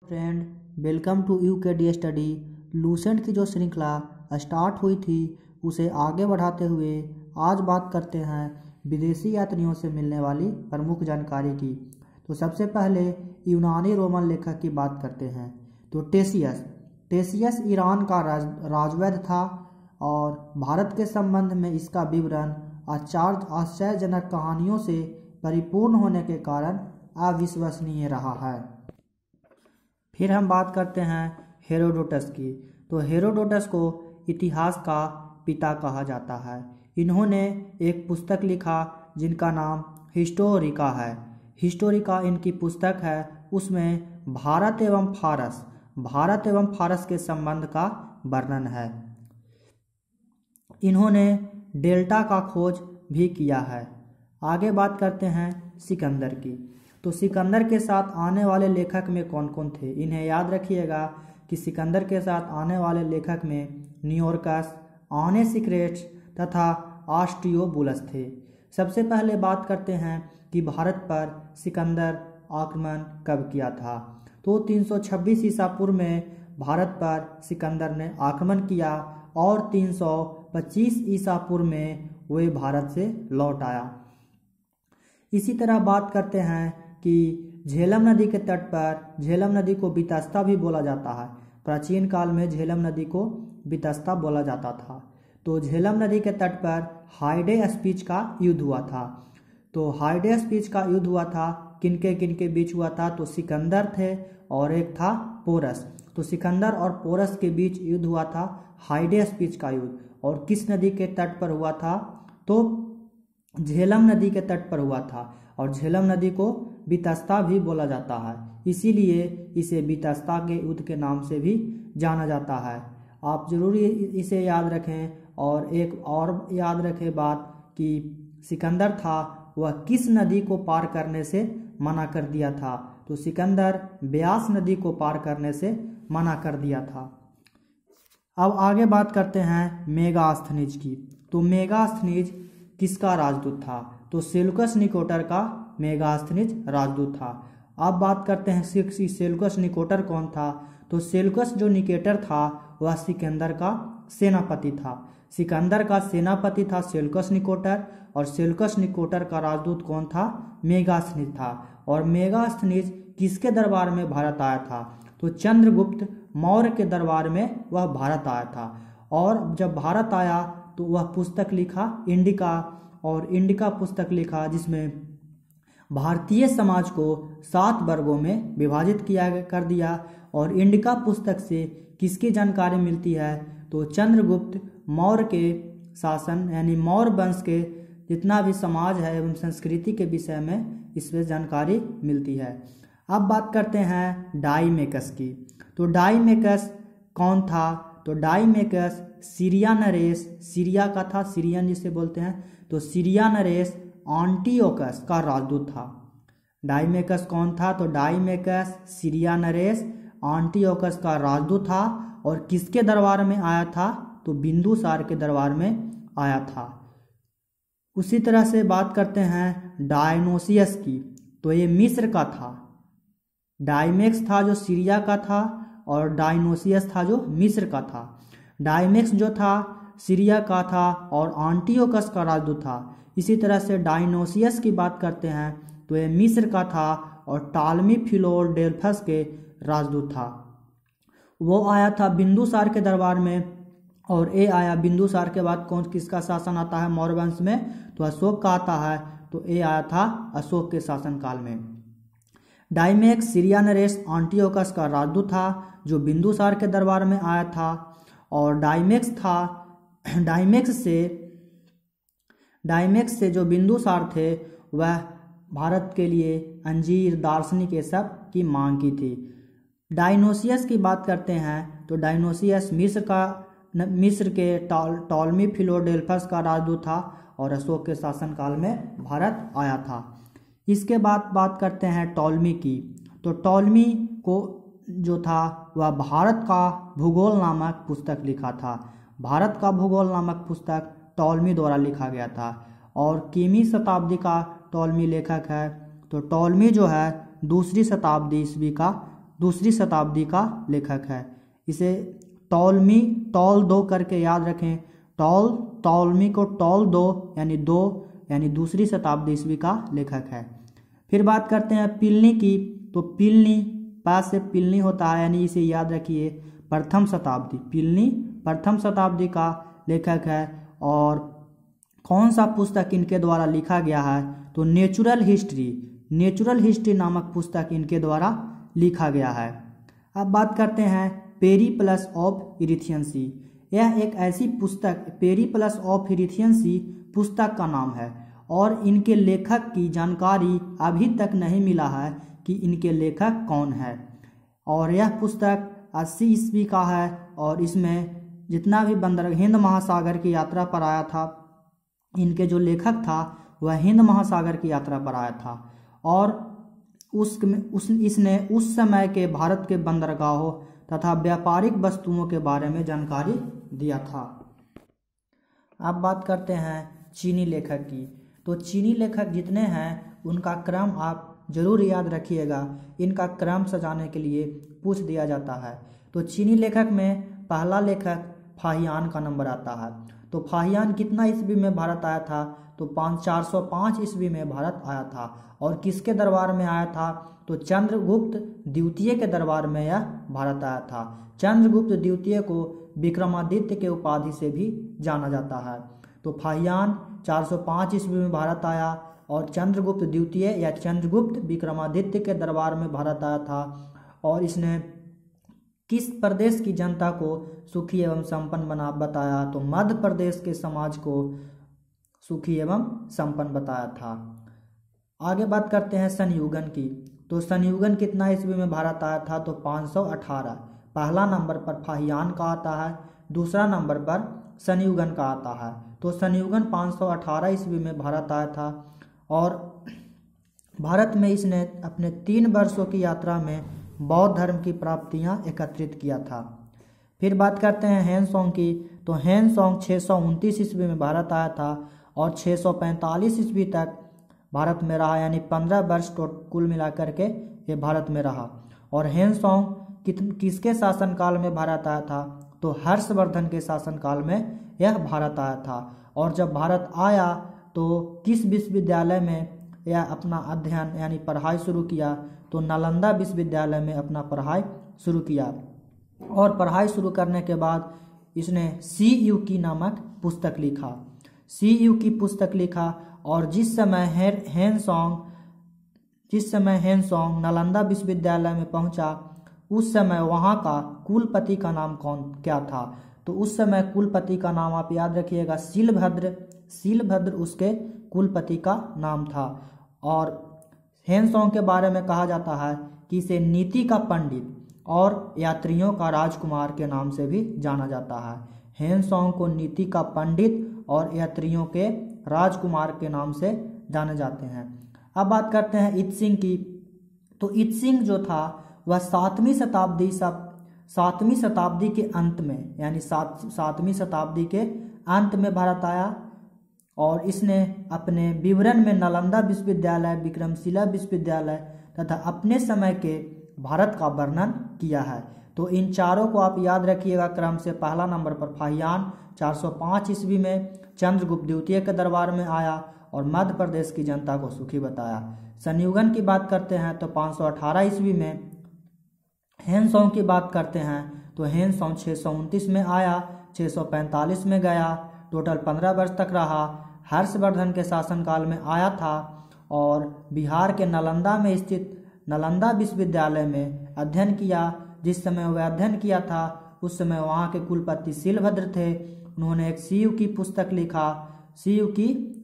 Friend, welcome to UKD study. Lucent की जो श्रृंखला स्टार्ट हुई थी उसे आगे बढ़ाते हुए आज बात करते हैं विदेशी यात्रियों से मिलने वाली प्रमुख जानकारी की। तो सबसे पहले यूनानी रोमन लेखक की बात करते हैं। तो टेसियस ईरान का राजवैद्य था और भारत के संबंध में इसका विवरण आश्चर्यजनक कहानियों से परिपूर्ण होने के कारण अविश्वसनीय रहा है। फिर हम बात करते हैं हेरोडोटस की। तो हेरोडोटस को इतिहास का पिता कहा जाता है। इन्होंने एक पुस्तक लिखा जिनका नाम हिस्टोरिका है। हिस्टोरिका इनकी पुस्तक है, उसमें भारत एवं फारस के संबंध का वर्णन है। इन्होंने डेल्टा का खोज भी किया है। आगे बात करते हैं सिकंदर की। तो सिकंदर के साथ आने वाले लेखक में कौन कौन थे, इन्हें याद रखिएगा कि सिकंदर के साथ आने वाले लेखक में न्यूयॉर्कस, आने सिक्रेट्स तथा आस्ट्रियोबुलस थे। सबसे पहले बात करते हैं कि भारत पर सिकंदर आक्रमण कब किया था। तो 326 ईसा पूर्व में भारत पर सिकंदर ने आक्रमण किया और 325 ईसा पूर्व में वे भारत से लौट आया। इसी तरह बात करते हैं कि झेलम नदी के तट पर, झेलम नदी को बितस्ता भी बोला जाता है। प्राचीन काल में झेलम नदी को बितस्ता बोला जाता था। तो झेलम नदी के तट पर हाइडे स्पीच का युद्ध हुआ था। तो हाइडे स्पीच का युद्ध हुआ था, किनके बीच हुआ था। तो सिकंदर थे और एक था पोरस। तो सिकंदर और पोरस के बीच युद्ध हुआ था, हाइडे स्पीच का युद्ध। और किस नदी के तट पर हुआ था? तो झेलम नदी के तट पर हुआ था। और झेलम नदी को बितस्ता भी बोला जाता है, इसीलिए इसे बितस्ता के युद्ध के नाम से भी जाना जाता है। आप जरूर इसे याद रखें। और एक और याद रखें बात कि सिकंदर था वह किस नदी को पार करने से मना कर दिया था। तो सिकंदर ब्यास नदी को पार करने से मना कर दिया था। अब आगे बात करते हैं मेगास्थनीज की। तो मेगास्थनीज किसका राजदूत था? तो सेल्यूकस निकोटर का मेगास्थनीज राजदूत था। अब बात करते हैं सेल्यूकस निकोटर कौन था। तो सेल्यूकस जो निकेटर था वह सिकंदर का सेनापति था। सिकंदर का सेनापति था सेल्यूकस निकोटर और सेल्यूकस निकोटर का राजदूत कौन था? मेगास्थनीज था। और मेगास्थनीज किसके दरबार में भारत आया था? तो चंद्रगुप्त मौर्य के दरबार में वह भारत आया था। और जब भारत आया तो वह पुस्तक लिखा इंडिका, और इंडिका पुस्तक लिखा जिसमें भारतीय समाज को 7 वर्गों में विभाजित कर दिया। और इंडिका पुस्तक से किसकी जानकारी मिलती है? तो चंद्रगुप्त मौर्य के शासन यानी मौर्य वंश के जितना भी समाज है एवं संस्कृति के विषय में इसमें जानकारी मिलती है। अब बात करते हैं डाइमेकस की। तो डाइमेकस कौन था? तो डाइमेकस सीरिया नरेश, सीरिया का था, सीरियन जिसे बोलते हैं। तो सीरिया नरेश एंटियोकस का राजदूत था। डाइमेकस कौन था? तो डाइमेकस सीरिया नरेश एंटियोकस का राजदूत था। और किसके दरबार में आया था? तो बिंदुसार के दरबार में आया था। उसी तरह से बात करते हैं डायनोसियस की। तो ये मिस्र का था। डाइमेक्स था जो सीरिया का था और डायनोसियस था जो मिस्र का था। डाइमेक्स जो था सीरिया का था और एंटियोकस का राजदूत था। इसी तरह से डायनोसियस की बात करते हैं तो ये मिस्र का था और टालमी फिलाडेल्फस के राजदूत था। वो आया था बिंदुसार के दरबार में। और ए आया बिंदुसार के बाद कौन किसका शासन आता है मौर्य वंश में? तो अशोक का आता है। तो ए आया था अशोक के शासनकाल में। डाइमेक्स सीरिया नरेश एंटियोकस का राजदूत था जो बिंदुसार के दरबार में आया था। और डाइमेक्स से जो बिंदुसार थे वह भारत के लिए अंजीर, दार्शनिक ये सब की मांग की थी। डायनोसियस की बात करते हैं तो डायनोसियस मिस्र के टॉलमी फिलाडेल्फस का राजदूत था और अशोक के शासनकाल में भारत आया था। इसके बाद बात करते हैं टॉलमी की। तो टॉलमी को जो था वह भारत का भूगोल नामक पुस्तक लिखा था। भारत का भूगोल नामक पुस्तक टॉलमी द्वारा लिखा गया था और किमी शताब्दी का टॉलमी लेखक है। तो टॉलमी जो है 2री शताब्दी ईस्वी का दूसरी शताब्दी का लेखक है। इसे टॉलमी टॉल दो करके याद रखें। टॉलमी को टॉल दो यानी दूसरी शताब्दी ईस्वी का लेखक है। फिर बात करते हैं पिलनी की, तो पिलनी पास से पिलनी होता है, यानी इसे याद रखिए प्रथम शताब्दी। पिलनी प्रथम शताब्दी का लेखक है। और कौन सा पुस्तक इनके द्वारा लिखा गया है, तो नेचुरल हिस्ट्री नामक पुस्तक इनके द्वारा लिखा गया है। अब बात करते हैं पेरिप्लस ऑफ इरिथियंसी। यह एक ऐसी पुस्तक, पेरिप्लस ऑफ इरिथियंसी पुस्तक का नाम है और इनके लेखक की जानकारी अभी तक नहीं मिला है कि इनके लेखक कौन है। और यह पुस्तक 80 ईस्वी का है और इसमें जितना भी हिंद महासागर की यात्रा पर आया था, इनके जो लेखक था वह हिंद महासागर की यात्रा पर आया था और इसने उस समय के भारत के बंदरगाहों तथा व्यापारिक वस्तुओं के बारे में जानकारी दिया था। अब बात करते हैं चीनी लेखक की। तो चीनी लेखक जितने हैं उनका क्रम आप जरूर याद रखिएगा, इनका क्रम सजाने के लिए पूछ दिया जाता है। तो चीनी लेखक में पहला लेखक फाहियान का नंबर आता है। तो फाहियान कितना ईस्वी में भारत आया था, तो 405 ईस्वी में भारत आया था। और किसके दरबार में आया था, तो चंद्रगुप्त द्वितीय के दरबार में यह भारत आया था। चंद्रगुप्त द्वितीय को विक्रमादित्य के उपाधि से भी जाना जाता है। तो फाहियान 405 ईस्वी में भारत आया और चंद्रगुप्त द्वितीय या चंद्रगुप्त विक्रमादित्य के दरबार में भारत आया था। और इसने किस प्रदेश की जनता को सुखी एवं संपन्न बताया, तो मध्य प्रदेश के समाज को सुखी एवं संपन्न बताया था। आगे बात करते हैं संयुगन की। तो संयुगन कितना ईस्वी में भारत आया था, तो 518। पहला नंबर पर फाहियान का आता है, दूसरा नंबर पर संयुगन का आता है। तो संयुगन 518 ईस्वी में भारत आया था और भारत में इसने अपने 3 वर्षों की यात्रा में बौद्ध धर्म की प्राप्तियां एकत्रित किया था। फिर बात करते हैं हेनसोंग की। तो हेनसोंग 629 ईस्वी में भारत आया था और 645 ईस्वी तक भारत में रहा, यानी 15 वर्ष कुल मिलाकर के ये भारत में रहा। और हेनसोंग किसके शासनकाल में भारत आया था, तो हर्षवर्धन के शासनकाल में यह भारत आया था। और जब भारत आया तो किस विश्वविद्यालय में यह अपना अध्ययन यानी पढ़ाई शुरू किया, तो नालंदा विश्वविद्यालय में अपना पढ़ाई शुरू किया। और पढ़ाई शुरू करने के बाद इसने CU की नामक पुस्तक लिखा। CU की पुस्तक लिखा और जिस समय हेनसोंग नालंदा विश्वविद्यालय में पहुंचा, उस समय वहां का कुलपति का नाम क्या था, तो उस समय कुलपति का नाम आप याद रखिएगा सीलभद्र उसके कुलपति का नाम था। और हेनसोंग के बारे में कहा जाता है कि इसे नीति का पंडित और यात्रियों का राजकुमार के नाम से भी जाना जाता है। हेनसोंग को नीति का पंडित और यात्रियों के राजकुमार के नाम से जाने जाते हैं। अब बात करते हैं इत्सिंग की। तो इत्सिंग जो था वह 7वीं शताब्दी के अंत में, यानी 7वीं शताब्दी के अंत में भारत आया और इसने अपने विवरण में नालंदा विश्वविद्यालय, विक्रमशिला विश्वविद्यालय तथा अपने समय के भारत का वर्णन किया है। तो इन चारों को आप याद रखिएगा क्रम से। पहला नंबर पर फाहियान 405 ईस्वी में चंद्रगुप्त द्वितीय के दरबार में आया और मध्य प्रदेश की जनता को सुखी बताया। संयुगन की बात करते हैं तो 518 ईस्वी में। हेनसोंग की बात करते हैं तो हेनसोंग 629 में आया, 645 में गया, टोटल 15 वर्ष तक रहा। हर्षवर्धन के शासनकाल में आया था और बिहार के नालंदा में स्थित नालंदा विश्वविद्यालय में अध्ययन किया। जिस समय वह अध्ययन किया था उस समय वहाँ के कुलपति सीलभद्र थे। उन्होंने एक CU की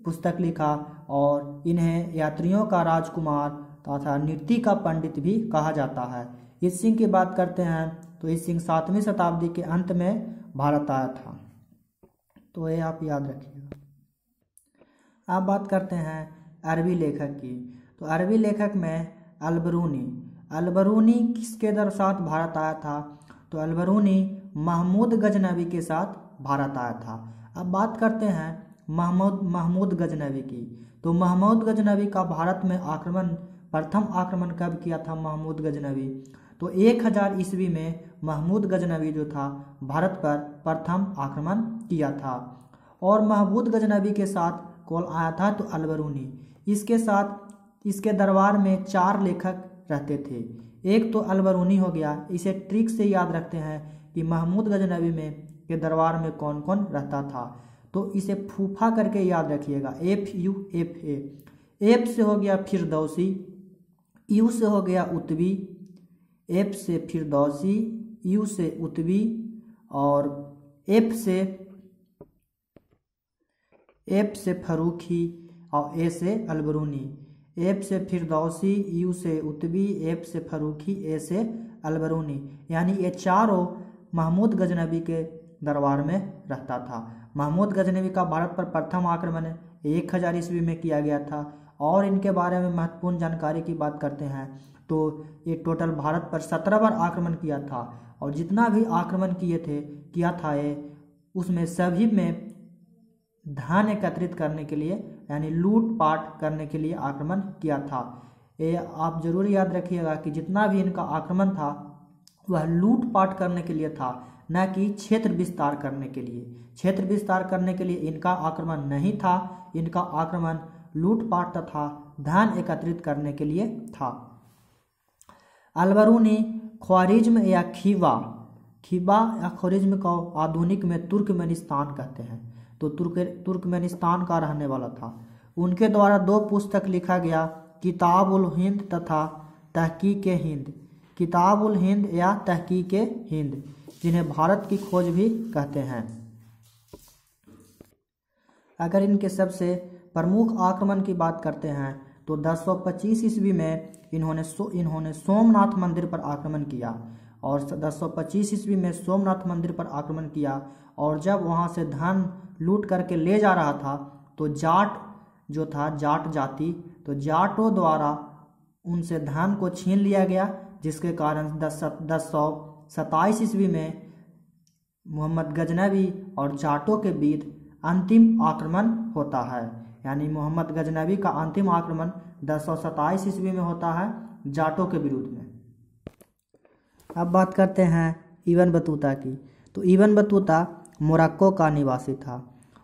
पुस्तक लिखा और इन्हें यात्रियों का राजकुमार तथा नीति का पंडित भी कहा जाता है। इत्सिंग की बात करते हैं तो इत्सिंग 7वीं शताब्दी के अंत में भारत आया था, तो ये आप याद रखिएगा। अब बात करते हैं अरबी लेखक की। तो अरबी लेखक में अलबरूनी किसके साथ भारत आया था, तो अलबरूनी महमूद गजनवी के साथ भारत आया था। अब बात करते हैं महमूद गजनवी की। तो महमूद गजनवी का भारत में प्रथम आक्रमण कब किया था महमूद गजनवी, तो 1000 ईस्वी में महमूद गजनवी जो था भारत पर प्रथम आक्रमण किया था। और महमूद गजनवी के साथ कौन आया था? तो अलबरूनी। इसके साथ इसके दरबार में 4 लेखक रहते थे। एक तो अलबरूनी हो गया। इसे ट्रिक से याद रखते हैं कि महमूद गजनवी में के दरबार में कौन कौन रहता था। तो इसे फूफा करके याद रखिएगा, FUFA। एफ से हो गया फिरदौसी, यू से हो गया उतबी, एफ से फिरदौसी, यू से उतबी, और एफ से फरूखी और ए से अलबरूनी। एफ से फिरदौसी, यू से उतबी, एफ से फरूखी, ए से अलबरूनी, यानी ये चारों महमूद गजनवी के दरबार में रहता था। महमूद गजनवी का भारत पर प्रथम आक्रमण 1000 ईस्वी में किया गया था। और इनके बारे में महत्वपूर्ण जानकारी की बात करते हैं तो ये टोटल भारत पर 17 बार आक्रमण किया था। और जितना भी आक्रमण किया था ये, उसमें सभी में धन एकत्रित करने के लिए यानी लूटपाट करने के लिए आक्रमण किया था। ये आप जरूर याद रखिएगा कि जितना भी इनका आक्रमण था वह लूटपाट करने के लिए था, न कि क्षेत्र विस्तार करने के लिए। क्षेत्र विस्तार करने के लिए इनका आक्रमण नहीं था, इनका आक्रमण लूटपाट तथा धन एकत्रित करने के लिए था। अलबरूनी ख्वारिज्म या खीवा या ख्वारिज्म को आधुनिक में तुर्कमेनिस्तान कहते हैं, तो तुर्कमेनिस्तान का रहने वाला था। उनके द्वारा 2 पुस्तक लिखा गया, किताब उल हिंद तथा तहकीक हिंद। किताब उल हिंद या तहकीक हिंद, जिन्हें भारत की खोज भी कहते हैं। अगर इनके सबसे प्रमुख आक्रमण की बात करते हैं तो 1025 ईस्वी में इन्होंने सोमनाथ मंदिर पर आक्रमण किया। और 1025 ईस्वी में सोमनाथ मंदिर पर आक्रमण किया। और जब वहां से धन लूट करके ले जा रहा था तो जाट जो था, जाट जाति, तो जाटों द्वारा उनसे धन को छीन लिया गया, जिसके कारण 1027 ईस्वी में मोहम्मद गजनवी और जाटों के बीच अंतिम आक्रमण होता है। यानी मोहम्मद गजनवी का अंतिम आक्रमण 1027 ईस्वी में होता है जाटों के विरुद्ध में। अब बात करते हैं इब्न बतूता की। तो इब्न बतूता मोरक्को का निवासी था।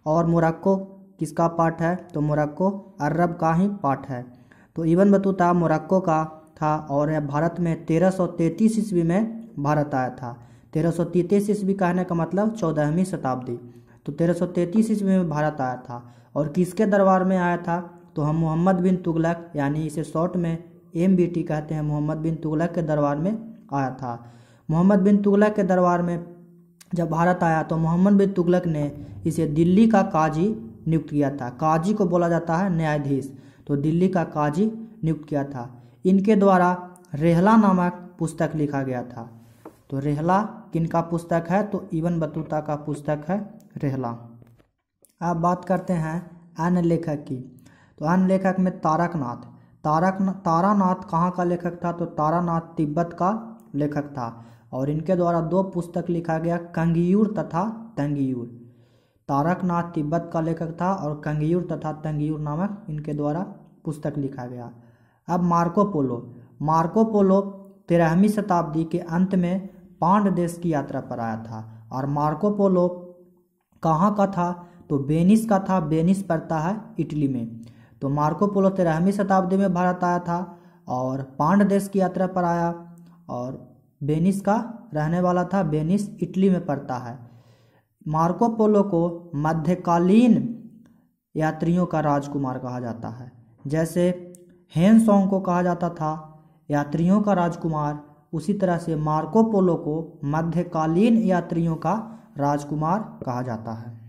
और मोरक्को किसका पार्ट है? तो मोरक्को अरब का ही पार्ट है। तो इब्न बतूता मोरक्को का था और यह भारत में 1333 ईस्वी में भारत आया था। 1333 ईस्वी कहने का मतलब 14वीं शताब्दी। तो 1333 ईस्वी में भारत आया था। और किसके दरबार में आया था? तो हम मोहम्मद बिन तुगलक, यानी इसे शॉर्ट में MBT कहते हैं, मोहम्मद बिन तुगलक के दरबार में आया था। मोहम्मद बिन तुगलक के दरबार में जब भारत आया तो मोहम्मद बिन तुगलक ने इसे दिल्ली का काजी नियुक्त किया था। काजी को बोला जाता है न्यायाधीश, तो दिल्ली का काजी नियुक्त किया था। इनके द्वारा रेहला नामक पुस्तक लिखा गया था। तो रेहला किनका पुस्तक है? तो इब्न बतूता का पुस्तक है रेहला। अब बात करते हैं अन्य लेखक की। तो अन्य लेखक में तारानाथ कहाँ का लेखक था? तो तारानाथ तिब्बत का लेखक था। और इनके द्वारा 2 पुस्तक लिखा गया, कंगियूर तथा तंगियूर। तारकनाथ तिब्बत का लेखक था और कंगियूर तथा तंगियूर नामक इनके द्वारा पुस्तक लिखा गया। अब मार्को पोलो 13वीं शताब्दी के अंत में पांड देश की यात्रा पर आया था। और मार्को पोलो कहाँ का था? तो वेनिस का था। वेनिस पड़ता है इटली में। तो मार्को पोलो 13वीं शताब्दी में भारत आया था और पांड देश की यात्रा पर आया और वेनिस का रहने वाला था। वेनिस इटली में पड़ता है। मार्को पोलो को मध्यकालीन यात्रियों का राजकुमार कहा जाता है। जैसे हेनसोंग को कहा जाता था यात्रियों का राजकुमार, उसी तरह से मार्को पोलो को मध्यकालीन यात्रियों का राजकुमार कहा जाता है।